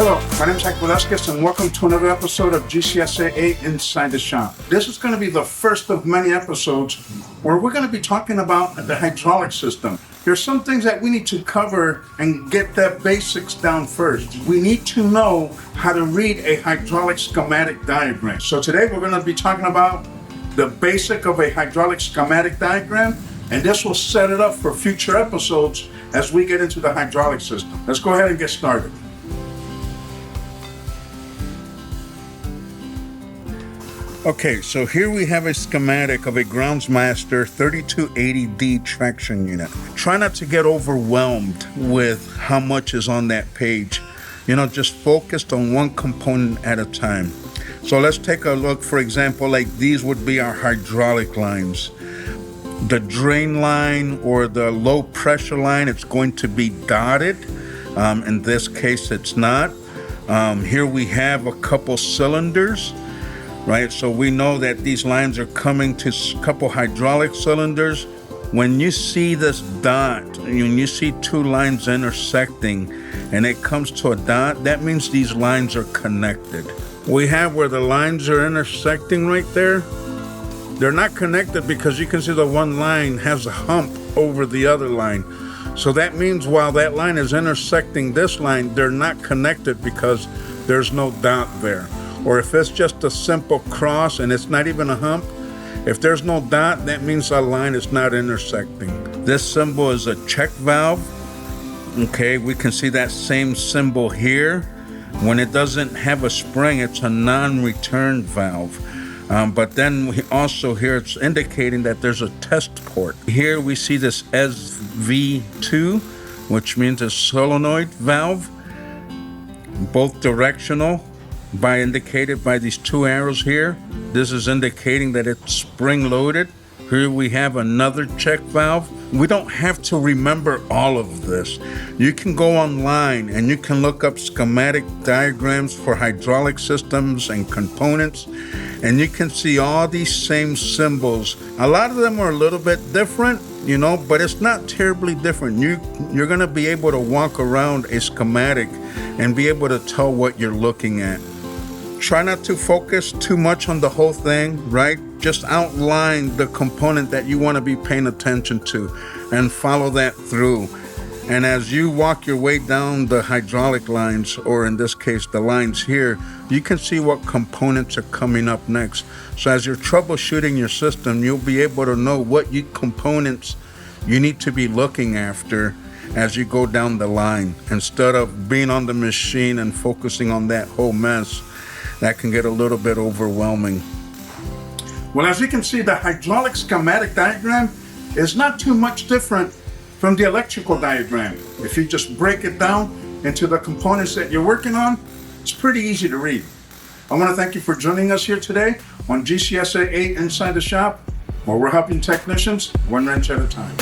Hello, my name is Hector Velazquez and welcome to another episode of GCSA 8 Inside the Shop. This is going to be the first of many episodes where we're going to be talking about the hydraulic system. There's some things that we need to cover and get the basics down first. We need to know how to read a hydraulic schematic diagram. So today we're going to be talking about the basic of a hydraulic schematic diagram, and this will set it up for future episodes as we get into the hydraulic system. Let's go ahead and get started. Okay, so here we have a schematic of a Groundsmaster 3280D traction unit. Try not to get overwhelmed with how much is on that page. Just focused on one component at a time. So let's take a look. For example, like these would be our hydraulic lines. The drain line or the low pressure line, it's going to be dotted. In this case, it's not. Here we have a couple cylinders. Right, so we know that these lines are coming to a couple hydraulic cylinders. When you see this dot, when you see two lines intersecting and it comes to a dot, that means these lines are connected. We have where the lines are intersecting right there. They're not connected because you can see the one line has a hump over the other line. So that means while that line is intersecting this line, they're not connected because there's no dot there. Or if it's just a simple cross and it's not even a hump, if there's no dot, that means the line is not intersecting. This symbol is a check valve. Okay, we can see that same symbol here. When it doesn't have a spring, it's a non-return valve. But then we also here it's indicating that there's a test port. Here we see this SV2, which means a solenoid valve, both directional. Indicated by these two arrows here. This is indicating that it's spring loaded. Here we have another check valve. We don't have to remember all of this. You can go online and you can look up schematic diagrams for hydraulic systems and components, and you can see all these same symbols. A lot of them are a little bit different, but it's not terribly different. You're going to be able to walk around a schematic and be able to tell what you're looking at. Try not to focus too much on the whole thing, right? Just outline the component that you want to be paying attention to and follow that through. And as you walk your way down the hydraulic lines, or in this case, the lines here, you can see what components are coming up next. So as you're troubleshooting your system, you'll be able to know what components you need to be looking after as you go down the line, instead of being on the machine and focusing on that whole mess. That can get a little bit overwhelming. Well, as you can see, the hydraulic schematic diagram is not too much different from the electrical diagram. If you just break it down into the components that you're working on, it's pretty easy to read. I want to thank you for joining us here today on GCSA 8 Inside the Shop, where we're helping technicians one wrench at a time.